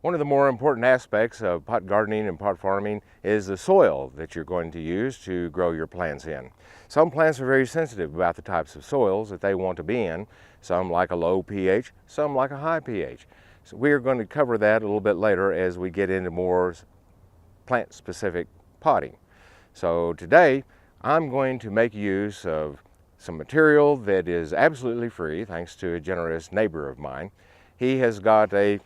One of the more important aspects of pot gardening and pot farming is the soil that you're going to use to grow your plants in. Some plants are very sensitive about the types of soils that they want to be in. Some like a low pH, some like a high pH. So we are going to cover that a little bit later as we get into more plant-specific potting. So today I'm going to make use of some material that is absolutely free thanks to a generous neighbor of mine. He has got a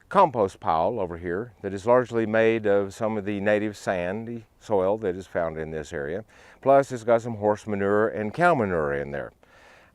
compost pile over here that is largely made of some of the native sandy soil that is found in this area. Plus it's got some horse manure and cow manure in there.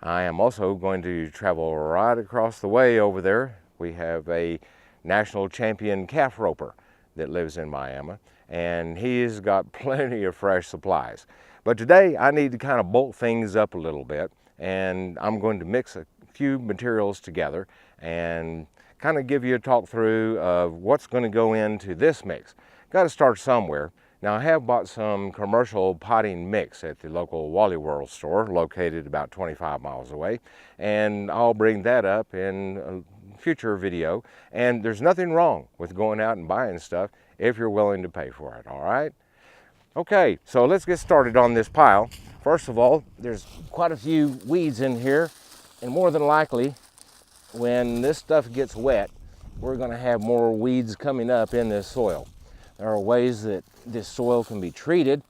I am also going to travel right across the way over there. We have a national champion calf roper that lives in Miami, and he's got plenty of fresh supplies. But today I need to kind of bulk things up a little bit, and I'm going to mix a few materials together and kind of give you a talk through of what's going to go into this mix. Got to start somewhere. Now I have bought some commercial potting mix at the local Wally World store located about 25 miles away, and I'll bring that up in a future video. And there's nothing wrong with going out and buying stuff if you're willing to pay for it, all right? Okay, so let's get started on this pile. First of all, there's quite a few weeds in here, and more than likely when this stuff gets wet, we're going to have more weeds coming up in this soil. There are ways that this soil can be treated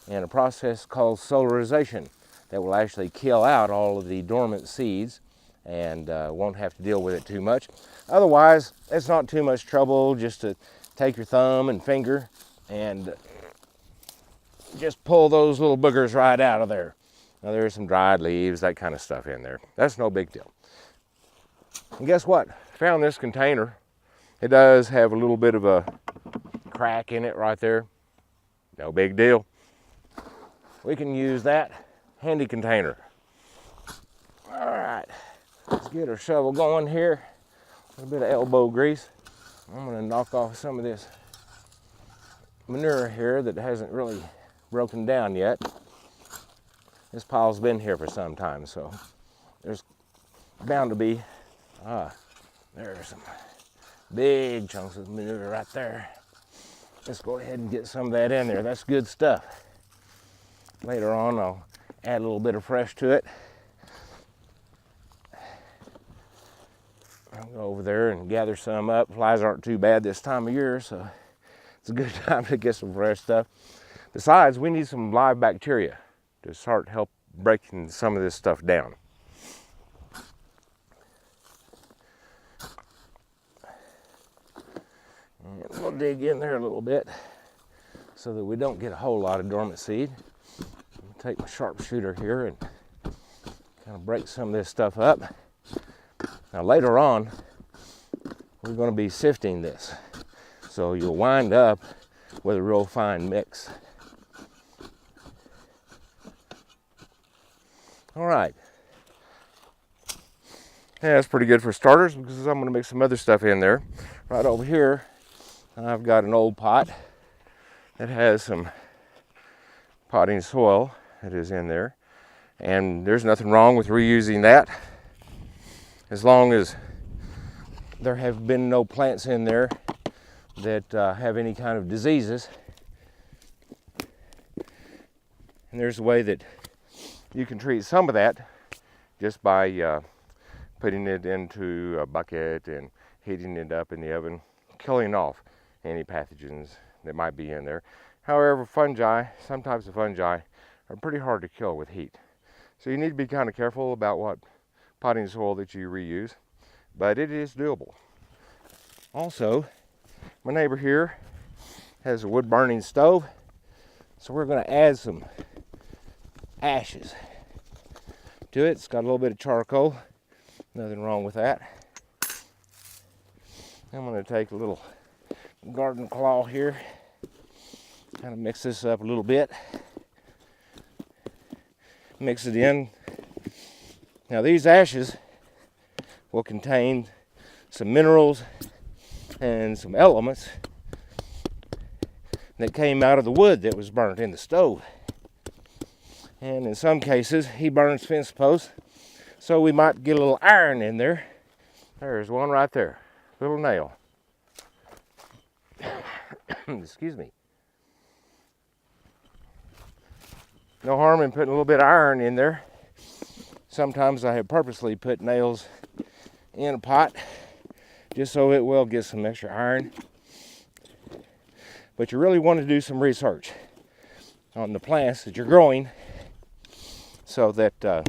in a process called solarization that will actually kill out all of the dormant seeds and won't have to deal with it too much. Otherwise, it's not too much trouble just to take your thumb and finger and just pull those little boogers right out of there. Now there's some dried leaves, that kind of stuff in there. That's no big deal. And guess what? Found this container. It does have a little bit of a crack in it right there. No big deal. We can use that handy container. All right, let's get our shovel going here. A little bit of elbow grease. I'm gonna knock off some of this manure here that hasn't really broken down yet. This pile's been here for some time, so there's bound to be there's some big chunks of manure right there. Let's go ahead and get some of that in there. That's good stuff. Later on, I'll add a little bit of fresh to it. I'll go over there and gather some up. Flies aren't too bad this time of year, so it's a good time to get some fresh stuff. Besides, we need some live bacteria to start help breaking some of this stuff down. And we'll dig in there a little bit so that we don't get a whole lot of dormant seed. I'll take my sharpshooter here and kind of break some of this stuff up. Now later on, we're going to be sifting this, so you'll wind up with a real fine mix. All right. Yeah, that's pretty good for starters because I'm going to mix some other stuff in there. Right over here, I've got an old pot that has some potting soil that is in there, and there's nothing wrong with reusing that as long as there have been no plants in there that have any kind of diseases. And there's a way that you can treat some of that just by putting it into a bucket and heating it up in the oven, killing off any pathogens that might be in there. However, fungi, some types of fungi, are pretty hard to kill with heat. So you need to be kind of careful about what potting soil that you reuse, but it is doable. Also, my neighbor here has a wood burning stove, so we're going to add some ashes to it. It's got a little bit of charcoal, nothing wrong with that. I'm going to take a little garden claw here, kind of mix this up a little bit, mix it in. Now these ashes will contain some minerals and some elements that came out of the wood that was burnt in the stove. And in some cases, he burns fence posts, so we might get a little iron in there. There's one right there, little nail. Excuse me. No harm in putting a little bit of iron in there. Sometimes I have purposely put nails in a pot just so it will get some extra iron. But you really want to do some research on the plants that you're growing so that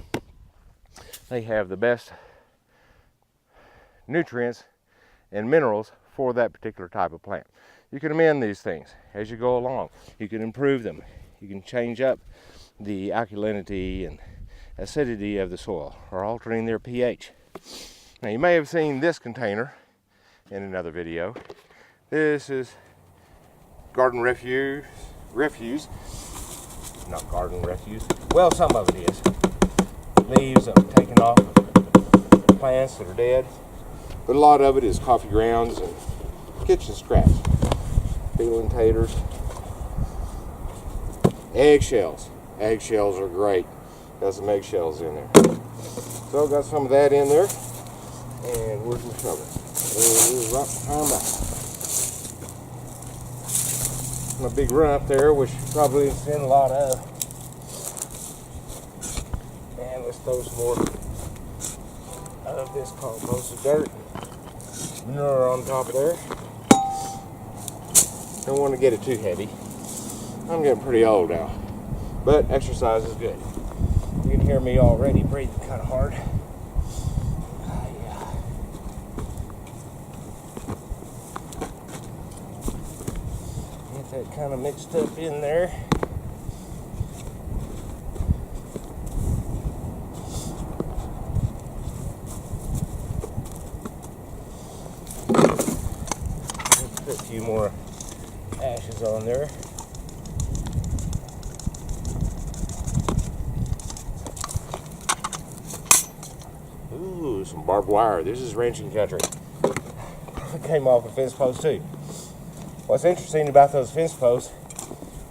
they have the best nutrients and minerals for that particular type of plant. You can amend these things as you go along. You can improve them. You can change up the alkalinity and acidity of the soil or altering their pH. Now you may have seen this container in another video. This is garden refuse, not garden refuse. Well, some of it is. Leaves that are taken off plants that are dead. But a lot of it is coffee grounds and kitchen scraps. Peeling taters. Eggshells. Eggshells are great. Got some eggshells in there. So got some of that in there. And where's my shovel? Right behind my big run up there, which probably is in a lot of. And let's throw some more of this compost dirt manure on top of there. Don't want to get it too heavy. I'm getting pretty old now, but exercise is good. You can hear me already breathing kind of hard. Yeah. Get that kind of mixed up in there. Put a few more ashes on there. Ooh, some barbed wire. This is ranching country. It came off a fence post too. What's interesting about those fence posts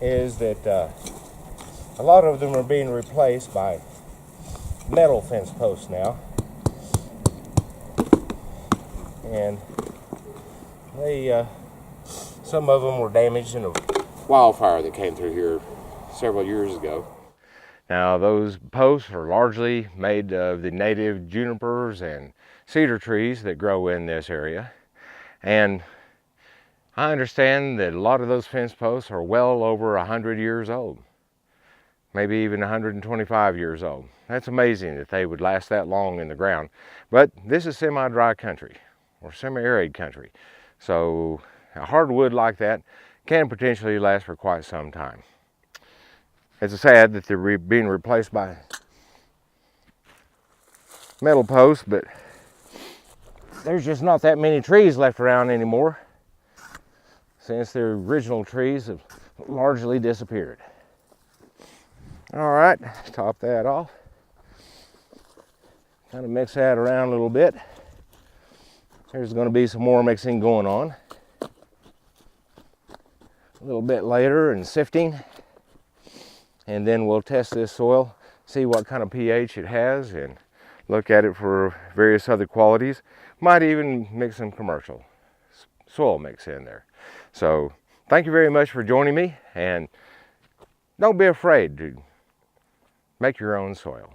is that a lot of them are being replaced by metal fence posts now. And they some of them were damaged in a wildfire that came through here several years ago. Now those posts are largely made of the native junipers and cedar trees that grow in this area. And I understand that a lot of those fence posts are well over 100 years old. Maybe even 125 years old. That's amazing that they would last that long in the ground. But this is semi-dry country or semi-arid country. So a hardwood like that can potentially last for quite some time. It's sad that they're being replaced by metal posts, but there's just not that many trees left around anymore since the original trees have largely disappeared. All right, top that off. Kind of mix that around a little bit. There's going to be some more mixing going on a little bit later and sifting. And then we'll test this soil, see what kind of pH it has, and look at it for various other qualities. Might even mix some commercial soil mix in there. So thank you very much for joining me, and don't be afraid to make your own soil.